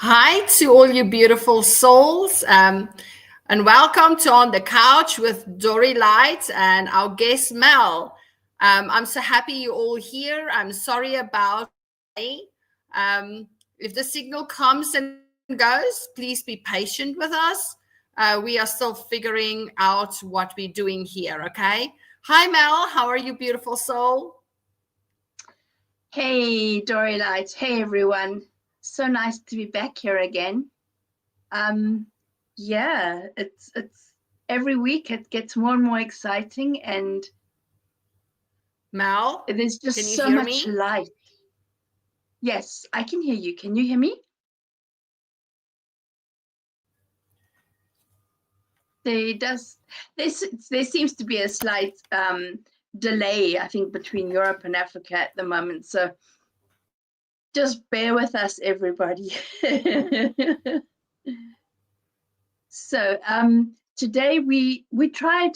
Hi to all you beautiful souls, and welcome to On the Couch with Dory-Light and our guest Mel. I'm so happy you're all here. I'm sorry about today. If the signal comes and goes, please be patient with us. We are still figuring out what we're doing here, okay? Hi, Mel. How are you, beautiful soul? Hey, Dory-Light. Hey, everyone. So nice to be back here again. Yeah, it's every week it gets more and more exciting, and Mel, there's can just you so hear much me? light. Yes, I can hear you. Can you hear me? There seems to be a slight delay, I think, between Europe and Africa at the moment. So just bear with us, everybody. So today we tried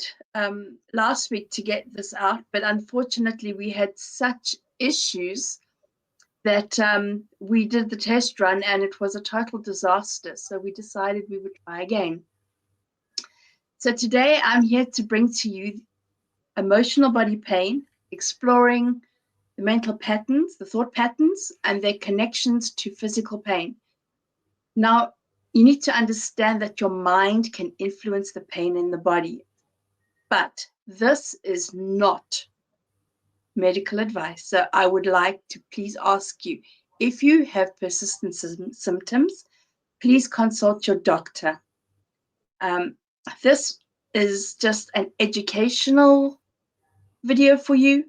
last week to get this out, but unfortunately we had such issues that we did the test run and it was a total disaster. So we decided we would try again. So today I'm here to bring to you emotional body pain, exploring the mental patterns, the thought patterns, and their connections to physical pain. Now, you need to understand that your mind can influence the pain in the body, but this is not medical advice. So I would like to please ask you, if you have persistent symptoms, please consult your doctor. This is just an educational video for you,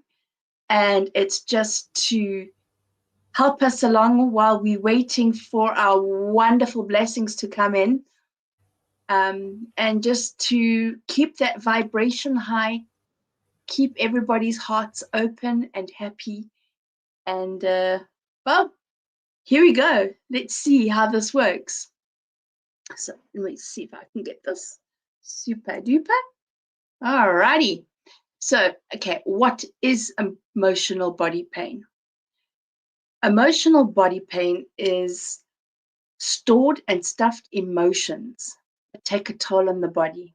and it's just to help us along while we're waiting for our wonderful blessings to come in. And just to keep that vibration high, keep everybody's hearts open and happy. And well, here we go. Let's see how this works. So let me see if I can get this super duper. Alrighty. So, okay, what is emotional body pain? Emotional body pain is stored and stuffed emotions that take a toll on the body.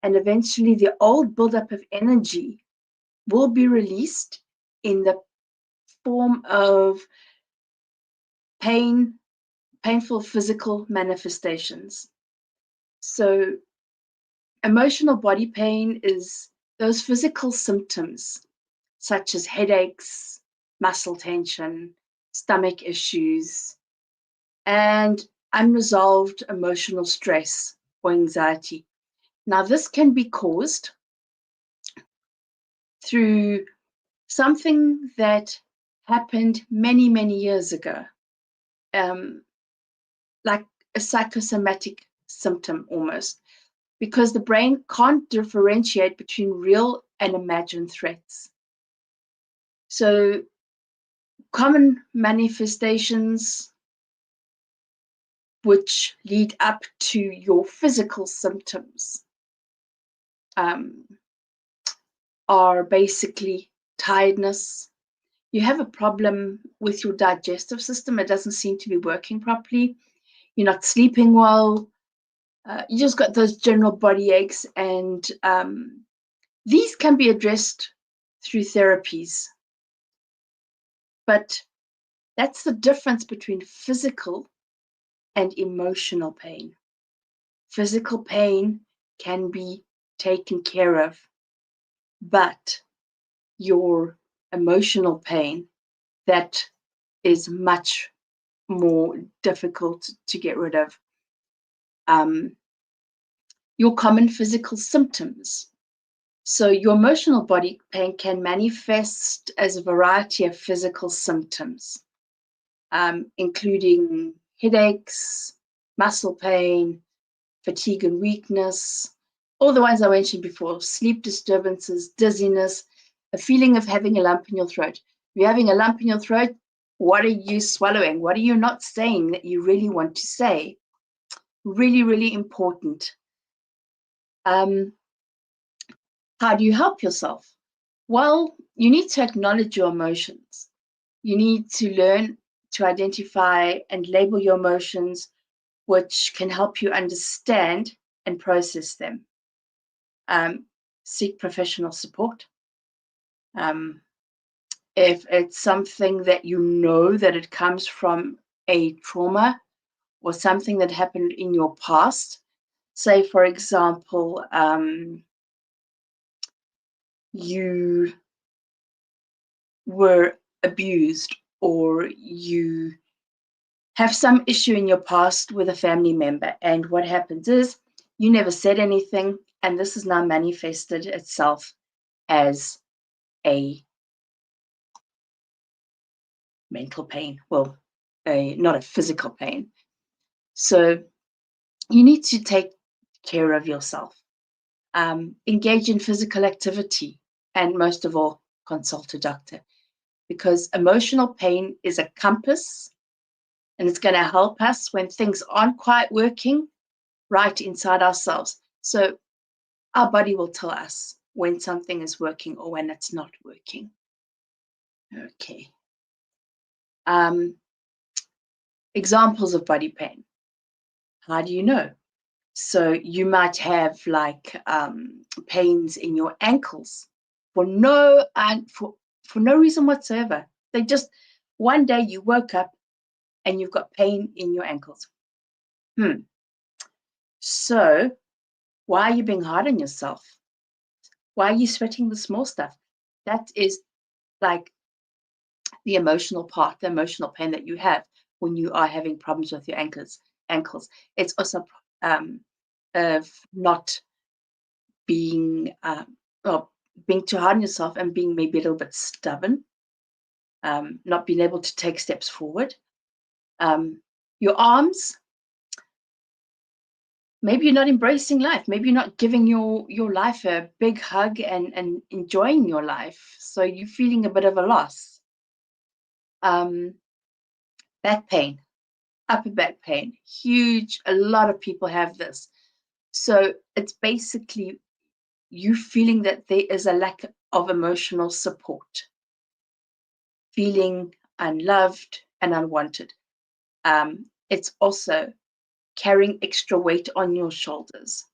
And eventually the old buildup of energy will be released in the form of painful physical manifestations. So emotional body pain is those physical symptoms such as headaches, muscle tension, stomach issues, and unresolved emotional stress or anxiety. Now, this can be caused through something that happened many, many years ago, like a psychosomatic symptom almost, because the brain can't differentiate between real and imagined threats. So common manifestations which lead up to your physical symptoms are basically tiredness. You have a problem with your digestive system. It doesn't seem to be working properly. You're not sleeping well. You just got those general body aches, and these can be addressed through therapies. But that's the difference between physical and emotional pain. Physical pain can be taken care of, but your emotional pain, that is much more difficult to get rid of. Your common physical symptoms. So your emotional body pain can manifest as a variety of physical symptoms, including headaches, muscle pain, fatigue and weakness, all the ones I mentioned before, sleep disturbances, dizziness, a feeling of having a lump in your throat. If you're having a lump in your throat, what are you swallowing? What are you not saying that you really want to say? Really, really important. How do you help yourself? Well, you need to acknowledge your emotions. You need to learn to identify and label your emotions which can help you understand and process them. Seek professional support. If it's something that you know that it comes from a trauma or something that happened in your past, say, for example, you were abused, or you have some issue in your past with a family member, and what happens is you never said anything, and this has now manifested itself as a mental pain, well, not a physical pain. So you need to take care of yourself. Engage in physical activity, and most of all, consult a doctor, because emotional pain is a compass, and it's going to help us when things aren't quite working right inside ourselves. So our body will tell us when something is working or when it's not working. Okay. Examples of body pain. How do you know? So you might have like pains in your ankles for no reason whatsoever. They just, one day you woke up and you've got pain in your ankles. So why are you being hard on yourself? Why are you sweating the small stuff? That is like the emotional part, the emotional pain that you have when you are having problems with your ankles. It's also of not being being too hard on yourself and being maybe a little bit stubborn, not being able to take steps forward. Your arms, maybe you're not embracing life. Maybe you're not giving your life a big hug and enjoying your life. So you're feeling a bit of a loss. Back pain, upper back pain, huge. A lot of people have this. So it's basically you feeling that there is a lack of emotional support, feeling unloved and unwanted. It's also carrying extra weight on your shoulders.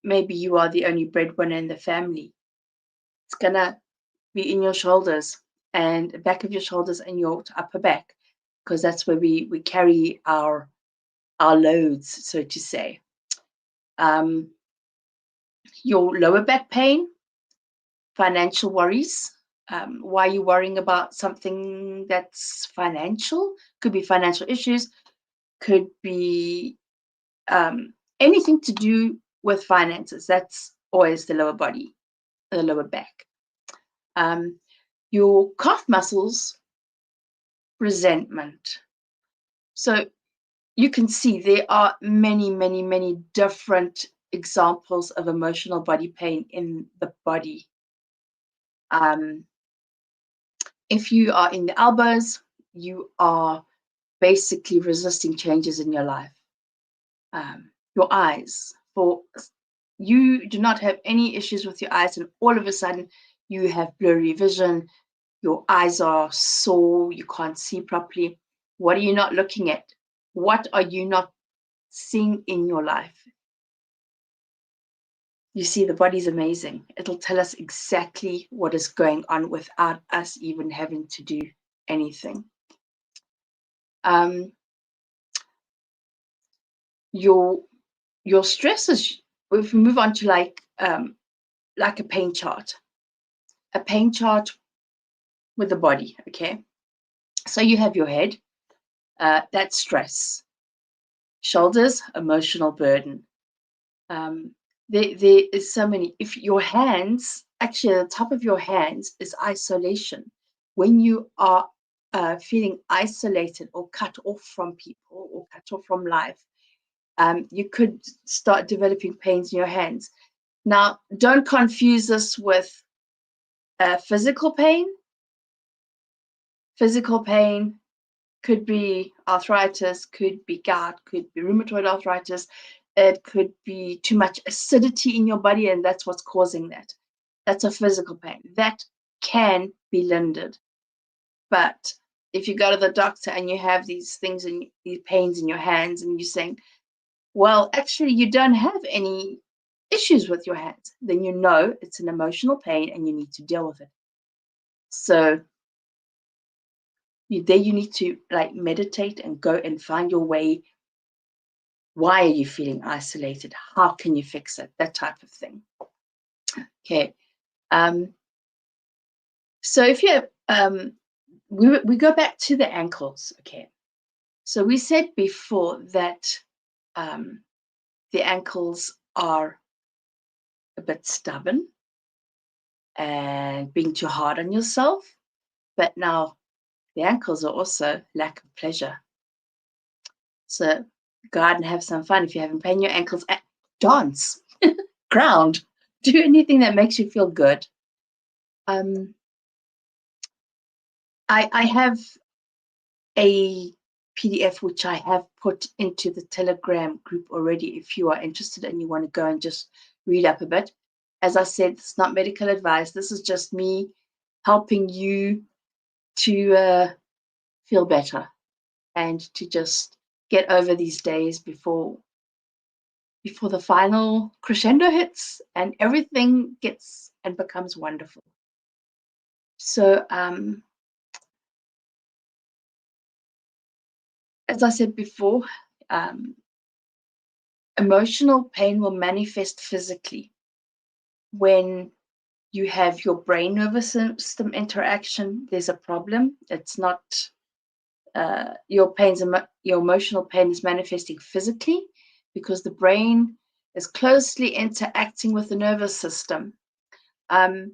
Maybe you are the only breadwinner in the family. It's gonna be in your shoulders and the back of your shoulders and your upper back, because that's where we carry our loads, so to say. Your lower back pain, financial worries. Why are you worrying about something that's financial? Could be financial issues, could be anything to do with finances. That's always the lower body, the lower back. Your calf muscles, resentment. So you can see there are many, many, many different examples of emotional body pain in the body. If you are in the elbows, you are basically resisting changes in your life. Your eyes, for you do not have any issues with your eyes, and all of a sudden you have blurry vision, your eyes are sore, you can't see properly. What are you not looking at? What are you not seeing in your life? You see, the body's amazing. It'll tell us exactly what is going on without us even having to do anything. Your stresses, if we move on to like a pain chart with the body, okay? So you have your head, that's stress. Shoulders, emotional burden. There is so many. If your hands, actually at the top of your hands is isolation. When you are feeling isolated or cut off from people or cut off from life, you could start developing pains in your hands. Now, don't confuse this with physical pain. Physical pain could be arthritis, could be gout, could be rheumatoid arthritis. It could be too much acidity in your body, and that's what's causing that. That's a physical pain. That can be lindered. But if you go to the doctor and you have these things and these pains in your hands, and you're saying, well, actually, you don't have any issues with your hands, then you know it's an emotional pain and you need to deal with it. So you need to like meditate and go and find your way. Why are you feeling isolated? How can you fix it? That type of thing. Okay. So if you we go back to the ankles. Okay. So we said before that the ankles are a bit stubborn and being too hard on yourself, but now the ankles are also lack of pleasure. So go out and have some fun. If you're having pain in your ankles, dance, ground, do anything that makes you feel good. I have a PDF which I have put into the Telegram group already. If you are interested and you want to go and just read up a bit. As I said, it's not medical advice. This is just me helping you to feel better and to just get over these days before the final crescendo hits and everything gets and becomes wonderful. So as I said before, emotional pain will manifest physically when you have your brain nervous system interaction. There's a problem. It's not your emotional pain is manifesting physically because the brain is closely interacting with the nervous system. I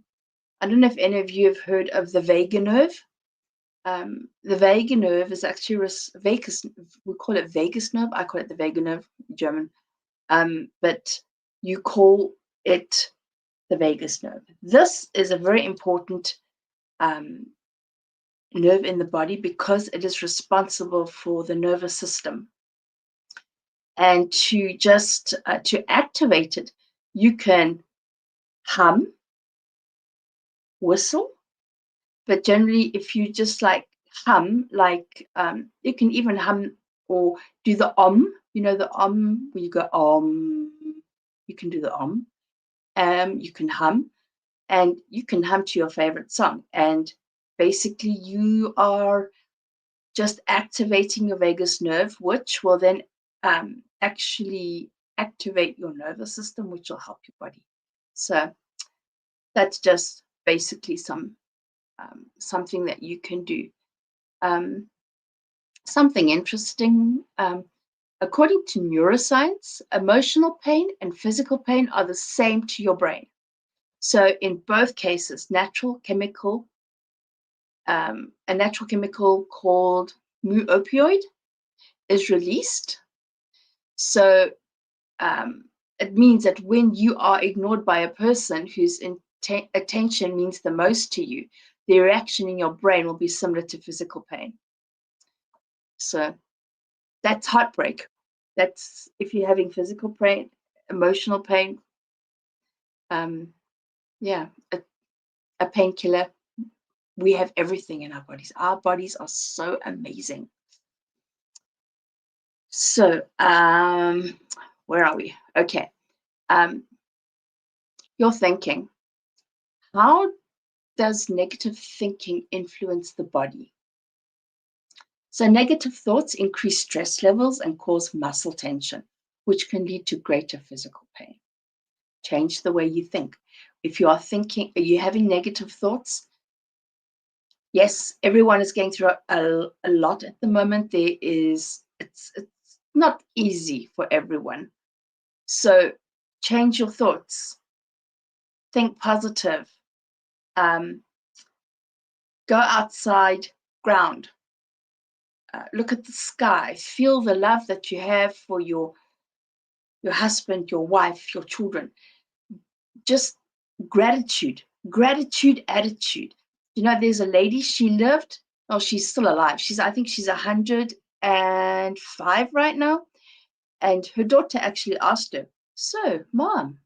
don't know if any of you have heard of the vagus nerve. The vagus nerve is actually vagus. We call it vagus nerve. I call it the vagus nerve, German. But you call it the vagus nerve. This is a very important nerve in the body because it is responsible for the nervous system. And to just to activate it, you can hum, whistle, but generally if you just like hum, like you can even hum or do the you know, the where you go you can do the you can hum, and you can hum to your favorite song, and basically you are just activating your vagus nerve, which will then actually activate your nervous system, which will help your body. So that's just basically something that you can do. Something interesting, according to neuroscience, emotional pain and physical pain are the same to your brain. So in both cases, a natural chemical called mu opioid is released. So it means that when you are ignored by a person whose attention means the most to you, the reaction in your brain will be similar to physical pain. So that's heartbreak. That's if you're having physical pain, emotional pain. Yeah, a painkiller. We have everything in our bodies. Our bodies are so amazing. So, where are we? Okay. You're thinking, how does negative thinking influence the body? So negative thoughts increase stress levels and cause muscle tension, which can lead to greater physical pain. Change the way you think. If you are having negative thoughts, yes, everyone is going through a lot at the moment. It's not easy for everyone. So change your thoughts. Think positive. Go outside, ground. Look at the sky. Feel the love that you have for your husband, your wife, your children. Just gratitude attitude. You know, there's a lady, she lived, oh, she's still alive. I think she's 105 right now. And her daughter actually asked her, so, Mom,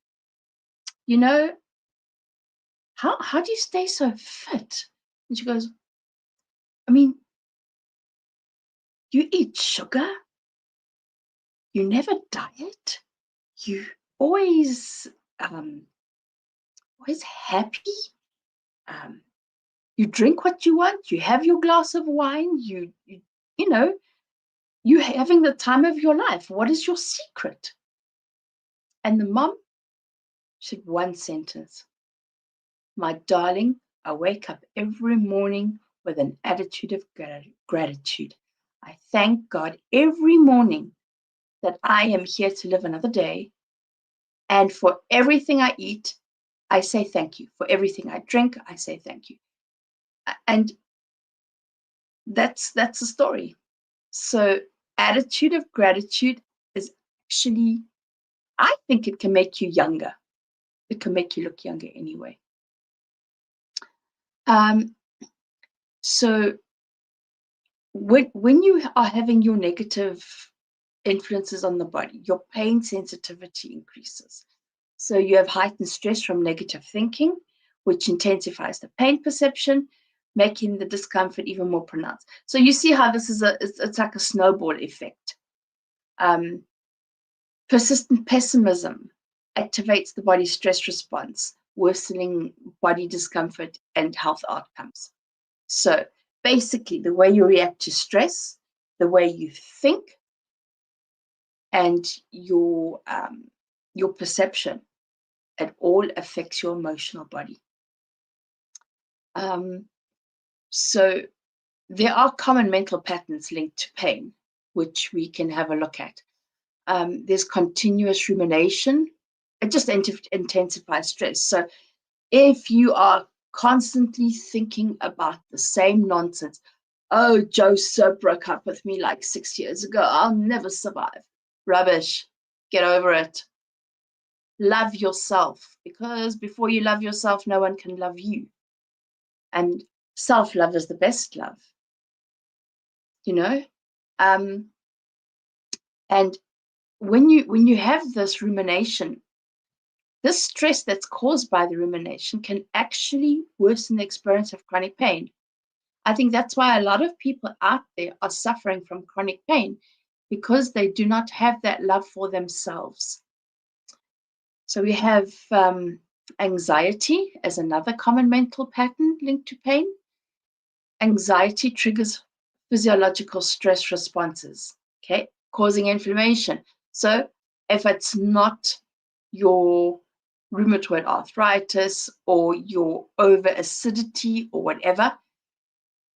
you know, how do you stay so fit? And she goes, I mean, You eat sugar. You never diet. You always always happy. You drink what you want. You have your glass of wine. You know, you're having the time of your life. What is your secret? And the mom said one sentence: my darling, I wake up every morning with an attitude of gratitude. I thank God every morning that I am here to live another day. And for everything I eat, I say thank you. For everything I drink, I say thank you. And that's the story. So attitude of gratitude is actually, I think it can make you younger. It can make you look younger anyway. So when you are having your negative influences on the body, your pain sensitivity increases. So you have heightened stress from negative thinking, which intensifies the pain perception, making the discomfort even more pronounced. So you see how this is it's like a snowball effect. Persistent pessimism activates the body's stress response, worsening body discomfort and health outcomes. So basically, the way you react to stress, the way you think, and your perception, it all affects your emotional body. So there are common mental patterns linked to pain, which we can have a look at. There's continuous rumination. It just intensifies stress. So if you are constantly thinking about the same nonsense, oh, Joe so broke up with me like 6 years ago, I'll never survive. Rubbish. Get over it. Love yourself, because before you love yourself, no one can love you. And self-love is the best love, you know? And when you have this rumination, this stress that's caused by the rumination can actually worsen the experience of chronic pain. I think that's why a lot of people out there are suffering from chronic pain, because they do not have that love for themselves. So we have anxiety as another common mental pattern linked to pain. Anxiety triggers physiological stress responses, okay, causing inflammation. So if it's not your rheumatoid arthritis or your over acidity or whatever,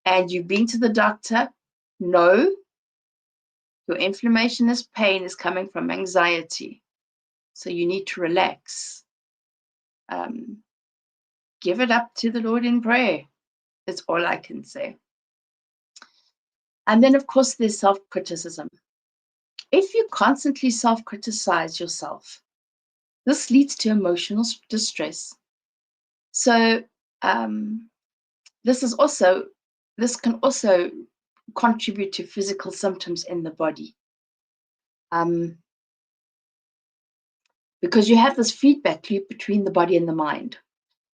and you've been to the doctor, no, your inflammation, this pain is coming from anxiety. So you need to relax. Give it up to the Lord in prayer. That's all I can say. And then, of course, there's self-criticism. If you constantly self-criticize yourself, this leads to emotional distress. So this can also contribute to physical symptoms in the body. Because you have this feedback loop between the body and the mind.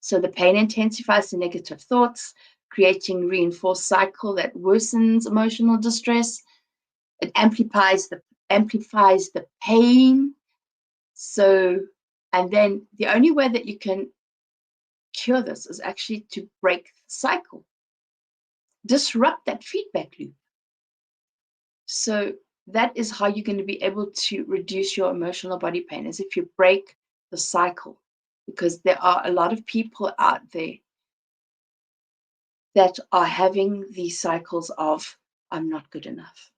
So the pain intensifies the negative thoughts, creating a reinforced cycle that worsens emotional distress. It amplifies the pain. So, and then the only way that you can cure this is actually to break the cycle, disrupt that feedback loop. So that is how you're going to be able to reduce your emotional body pain, is if you break the cycle. Because there are a lot of people out there that are having these cycles of, I'm not good enough.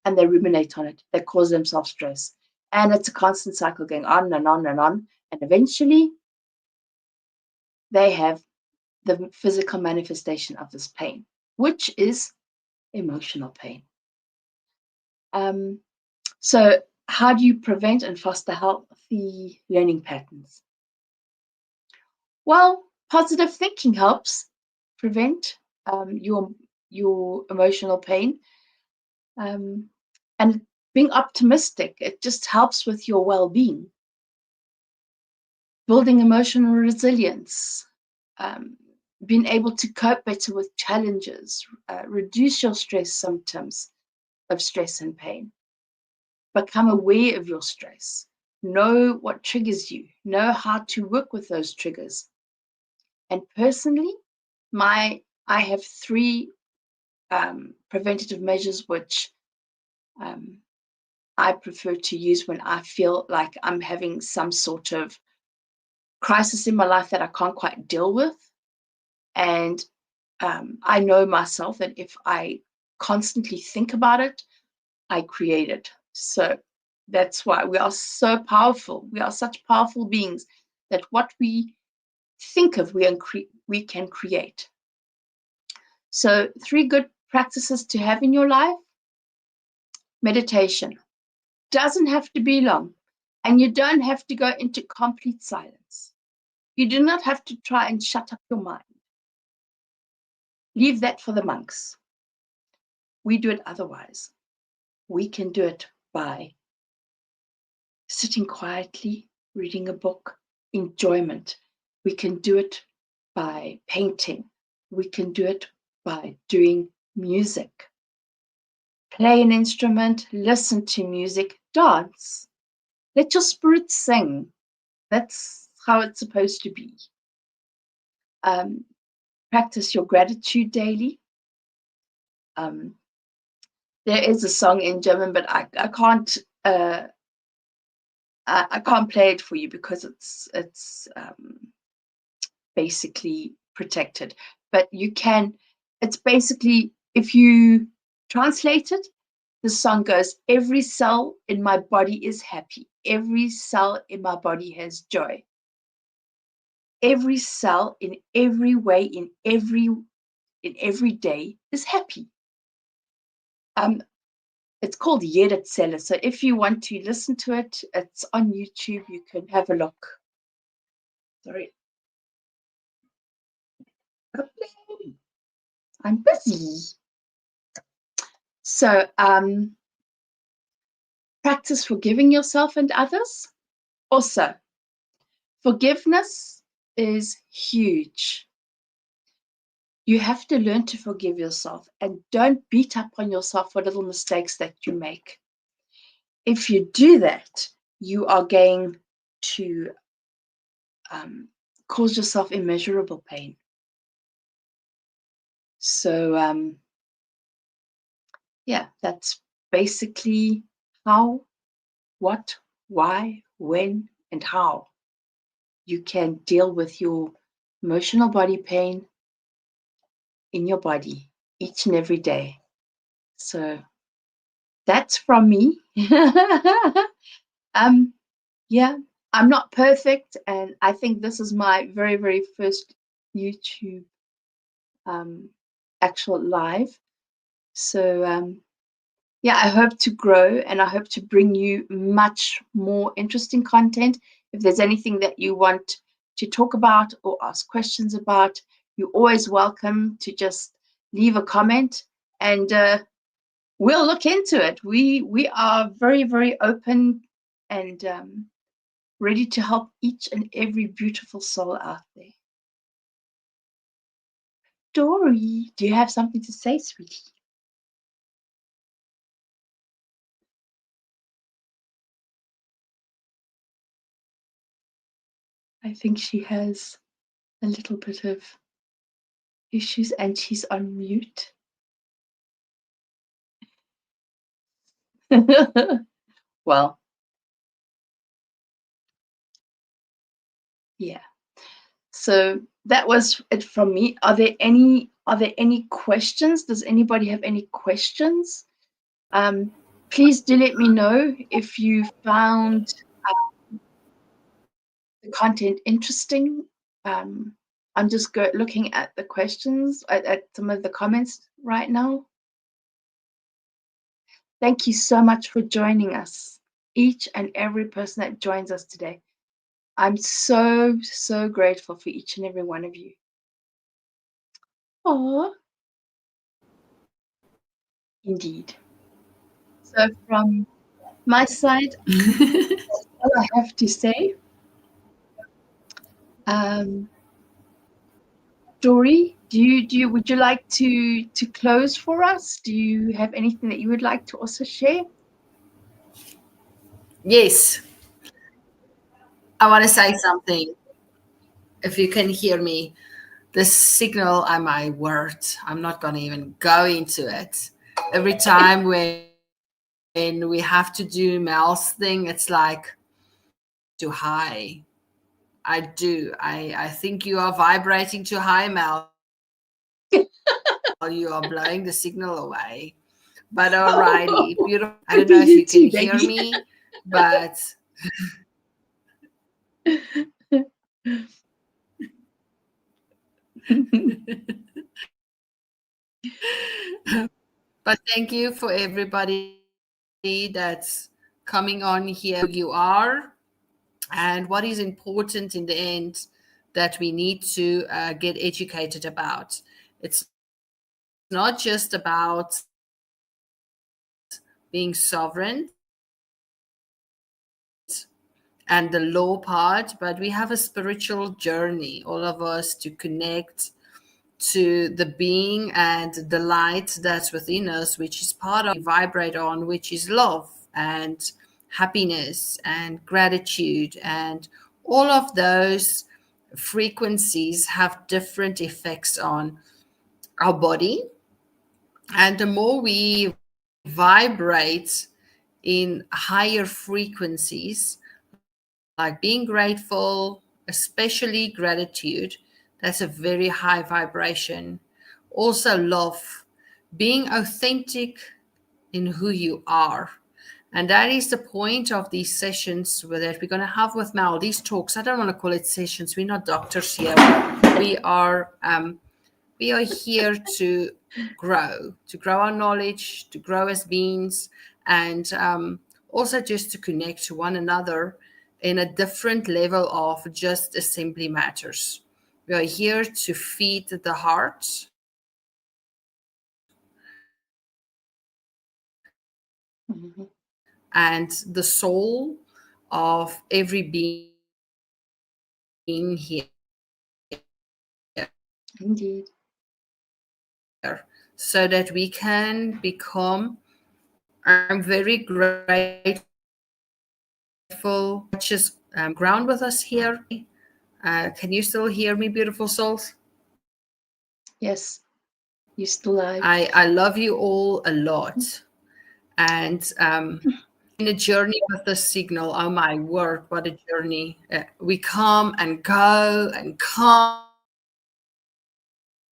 And they ruminate on it. They cause themselves stress. And it's a constant cycle going on and on and on. And eventually, they have the physical manifestation of this pain, which is emotional pain. So how do you prevent and foster healthy learning patterns? Well, positive thinking helps prevent your emotional pain. And being optimistic, it just helps with your well-being. Building emotional resilience, being able to cope better with challenges, reduce your stress symptoms, of stress and pain. Become aware of your stress. Know what triggers you. Know how to work with those triggers. And personally, I have 3 preventative measures which I prefer to use when I feel like I'm having some sort of crisis in my life that I can't quite deal with. And I know myself that if I constantly think about it, I create it. So that's why we are so powerful. We are such powerful beings that what we think of, we can create. So 3 good practices to have in your life. Meditation. Doesn't have to be long, and you don't have to go into complete silence. You do not have to try and shut up your mind. Leave that for the monks. We do it otherwise. We can do it by sitting quietly, reading a book, enjoyment. We can do it by painting. We can do it by doing music. Play an instrument, listen to music, dance. Let your spirit sing. That's how it's supposed to be. Practice your gratitude daily. There is a song in German, but I can't I can't play it for you because it's basically protected. But you can. It's basically, if you translate it, the song goes, every cell in my body is happy. Every cell in my body has joy. Every cell in every way, in every day is happy. It's called Jede Zelle. So if you want to listen to it, it's on YouTube. You can have a look. Sorry. I'm busy. So practice forgiving yourself and others. Also, forgiveness is huge. You have to learn to forgive yourself and don't beat up on yourself for little mistakes that you make. If you do that, you are going to cause yourself immeasurable pain. So, yeah, that's basically how, what, why, when, and how you can deal with your emotional body pain in your body each and every day. So that's from me. Yeah, I'm not perfect, and I think this is my very, very first YouTube actual live. So yeah, I hope to grow, and I hope to bring you much more interesting content. If there's anything that you want to talk about or ask questions about, you're always welcome to just leave a comment, and we'll look into it. We are very, very open and ready to help each and every beautiful soul out there. Dory, do you have something to say, sweetie? I think she has a little bit of issues and she's on mute. Well, yeah. So that was it from me. Are there any questions? Does anybody have any questions? Please do let me know if you found the content interesting. I'm just looking at the questions, at some of the comments right now. Thank you so much for joining us, each and every person that joins us today. I'm so, so grateful for each and every one of you. Oh, indeed. So from my side, that's all I have to say. Dory, would you like to close for us? Do you have anything that you would like to also share? Yes, I want to say something. If you can hear me, the signal, my word, I'm not going to even go into it. Every time when we have to do Mel's thing, it's like too high. I do. I think you are vibrating too high, Mel. You are blowing the signal away. But alrighty, beautiful. I don't know if you can Oh, hear could me, be you too, baby. but but thank you for everybody that's coming on here, you are, and what is important in the end that we need to get educated about. It's not just about being sovereign and the law part, but we have a spiritual journey, all of us, to connect to the being and the light that's within us, which is part of vibrate on, which is love and happiness and gratitude. And all of those frequencies have different effects on our body. And the more we vibrate in higher frequencies, like being grateful, especially gratitude, that's a very high vibration. Also, love, being authentic in who you are. And that is the point of these sessions that we're going to have with Mel, these talks. I don't want to call it sessions. We're not doctors here. We are we are here to grow our knowledge, to grow as beings, and also just to connect to one another in a different level of just assembly matters. We are here to feed the heart Mhm. and the soul of every being here, Indeed. so that we can become. I'm very grateful just ground with us here. Can you still hear me, beautiful souls? Yes, you're still live. I love you all a lot. And in a journey with the signal, oh my word, what a journey. We come and go and come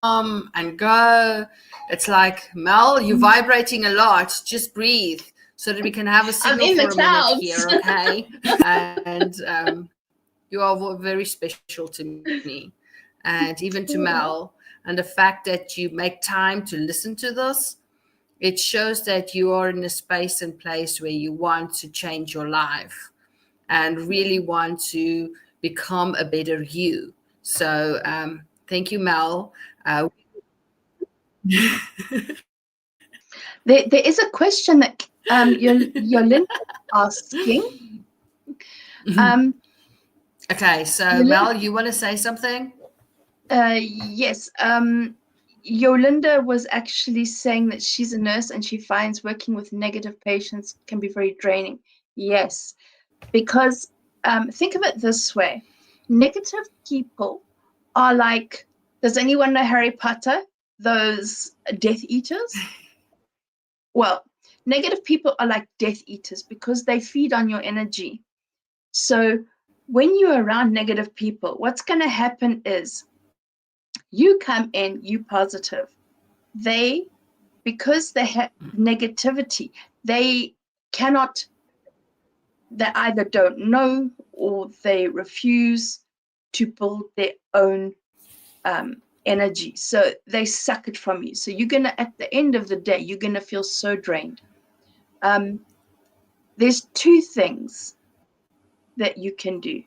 and go. It's like, Mel, you're vibrating a lot. Just breathe so that we can have a signal for a minute here, I'm in okay? the clouds. And you are very special to me and even to Mel. And the fact that you make time to listen to this, it shows that you are in a space and place where you want to change your life and really want to become a better you. So thank you, Mel. There is a question that Yolanda is asking. Um, Okay, so Yolanda, Mel, you want to say something? yes. Yolanda was actually saying that she's a nurse and she finds working with negative patients can be very draining. Yes, because think of it this way: negative people are like, does anyone know Harry Potter? Those Death Eaters? Well, negative people are like Death Eaters because they feed on your energy. So when you're around negative people, what's going to happen is you come in, you positive. They, because they have negativity, they cannot, they either don't know or they refuse to build their own energy. So they suck it from you. So you're going to, at the end of the day, you're going to feel so drained. There's two things that you can do.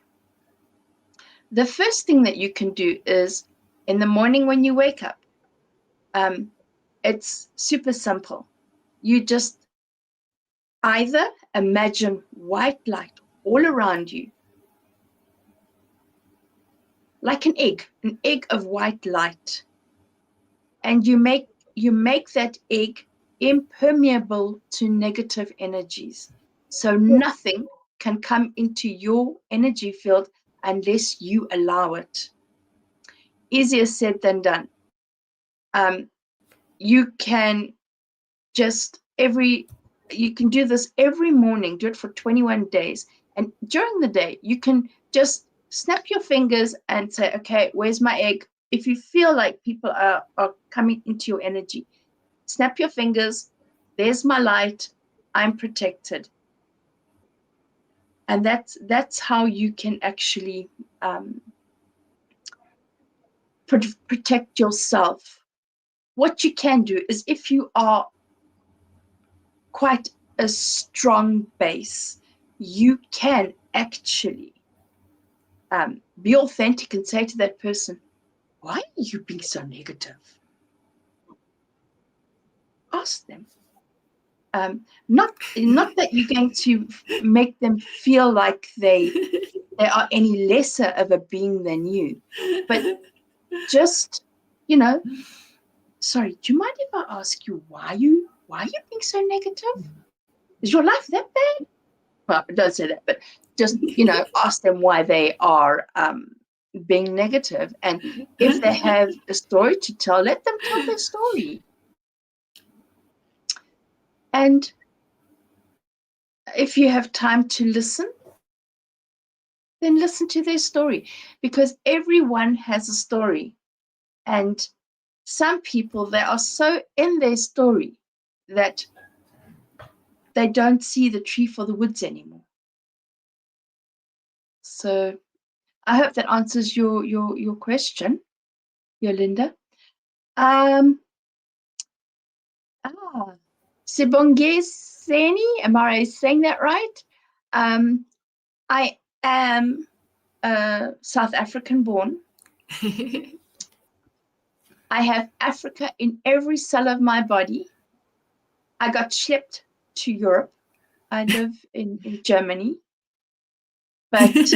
The first thing that you can do is in the morning when you wake up, it's super simple. You just either imagine white light all around you, like an egg of white light, and you make that egg impermeable to negative energies, so nothing can come into your energy field unless you allow it. Easier said than done. You can do this every morning. Do it for 21 days, and during the day you can just snap your fingers and say, okay, where's my egg? If you feel like people are coming into your energy, snap your fingers. There's my light. I'm protected. And that's how you can actually protect yourself. What you can do is, if you are quite a strong base, you can actually be authentic and say to that person, why are you being so negative? Ask them. Not that you're going to make them feel like they are any lesser of a being than you, but just, sorry, do you mind if I ask you why you being so negative? Is your life that bad? Well, don't say that, but just, ask them why they are being negative. And if they have a story to tell, let them tell their story. And if you have time to listen, then listen to their story, because everyone has a story. And some people, they are so in their story that they don't see the tree for the woods anymore. So I hope that answers your question, Yolinda. Sibongeseni, am I saying that right? I am South African born. I have Africa in every cell of my body. I got shipped to Europe. I live in Germany. But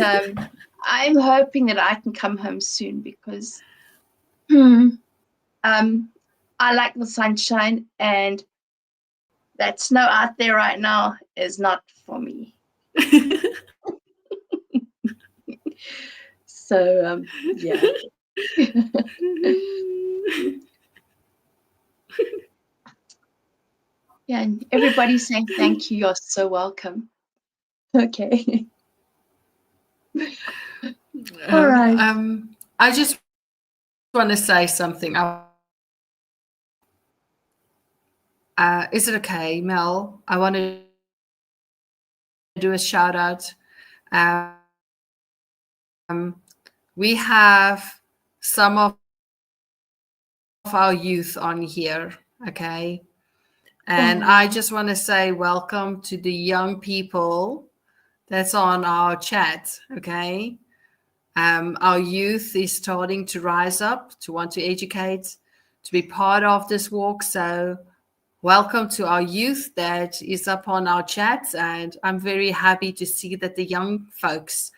I'm hoping that I can come home soon, because I like the sunshine, and that snow out there right now is not for me. So, yeah. Yeah, and everybody's saying thank you. You're so welcome. Okay. All right. I just want to say something. Is it okay, Mel? I want to do a shout out. We have some of our youth on here, okay? And I just want to say welcome to the young people that's on our chat, okay? Our youth is starting to rise up, to want to educate, to be part of this walk. So welcome to our youth that is up on our chat. And I'm very happy to see that the young folks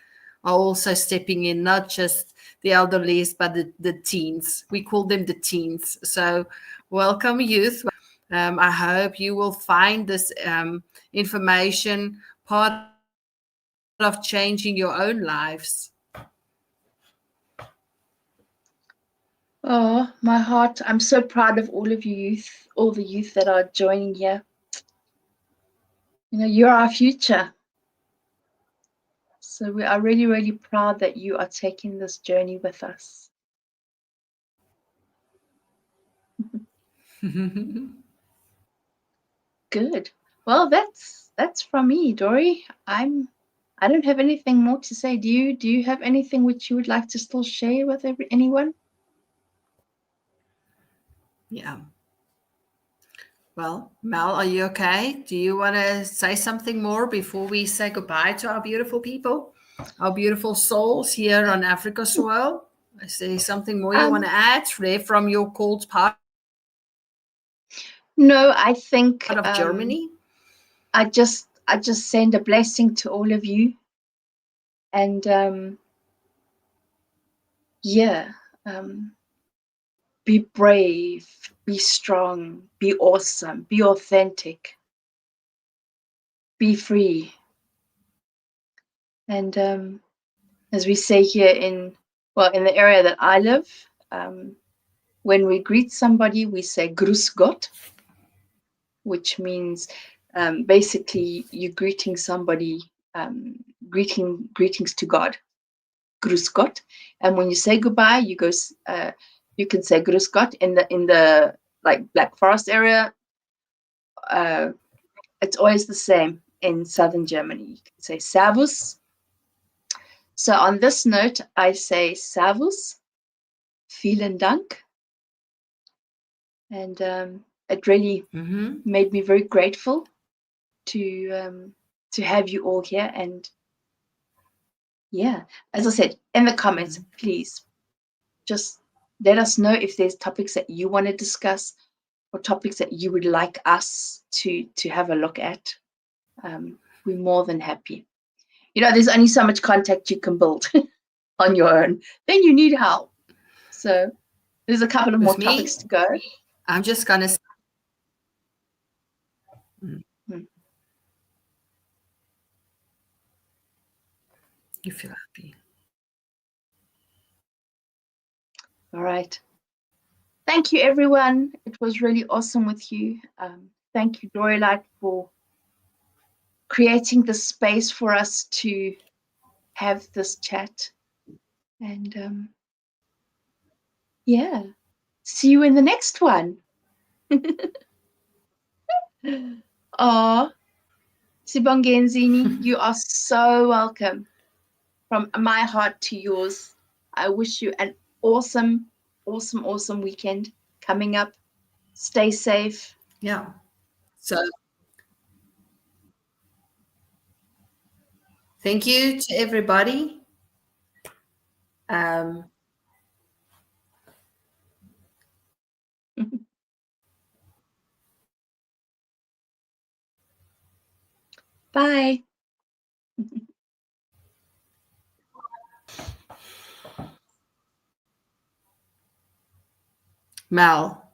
are also stepping in, not just the elderlies, but the teens. We call them the teens. So welcome, youth. I hope you will find this information part of changing your own lives. Oh, my heart. I'm so proud of all of you youth, all the youth that are joining here. You're our future. So we are really, really proud that you are taking this journey with us. Good. Well, that's from me, Dory. I don't have anything more to say. Do you have anything which you would like to still share with anyone? Yeah. Well, Mel, are you okay? Do you want to say something more before we say goodbye to our beautiful people, our beautiful souls here on Africa soil? Is there something more you want to add from your cold part? No, I think of Germany. I just send a blessing to all of you, and yeah, be brave, be strong, be awesome, be authentic, be free. And as we say here in the area that I live, when we greet somebody, we say Grüß Gott, which means basically you're greeting somebody, greetings to God, Grüß Gott. And when you say goodbye, you can say Grüß Gott in the like Black Forest area. It's always the same in southern Germany. You can say Servus. So on this note, I say Servus, vielen Dank. And it really made me very grateful to have you all here. And yeah, as I said, in the comments, please just let us know if there's topics that you want to discuss or topics that you would like us to have a look at. We're more than happy. There's only so much contact you can build on your own. Then you need help. So there's a couple of more topics to go. I'm just going to... You feel happy. All right. Thank you, everyone. It was really awesome with you. Thank you, Dory-Light, for creating the space for us to have this chat. And yeah, see you in the next one. Oh, Sibongenzini, you are so welcome. From my heart to yours, I wish you an awesome, awesome, awesome weekend coming up. Stay safe. Yeah. So thank you to everybody. Bye. Mel,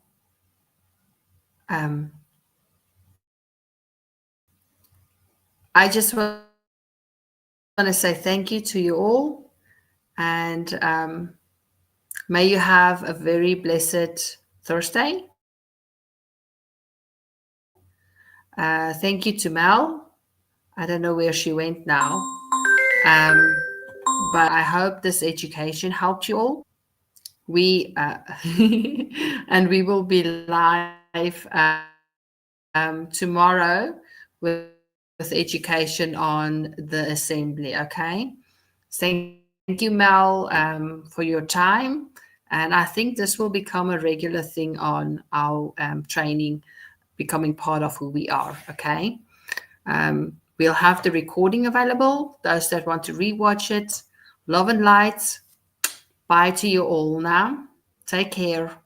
I just want to say thank you to you all, and may you have a very blessed Thursday. Thank you to Mel. I don't know where she went now, but I hope this education helped you all. We and we will be live tomorrow with education on the assembly. Okay. Thank you, Mel, for your time. And I think this will become a regular thing on our training, becoming part of who we are. Okay. We'll have the recording available. Those that want to rewatch it. Love and light. Bye to you all now. Take care.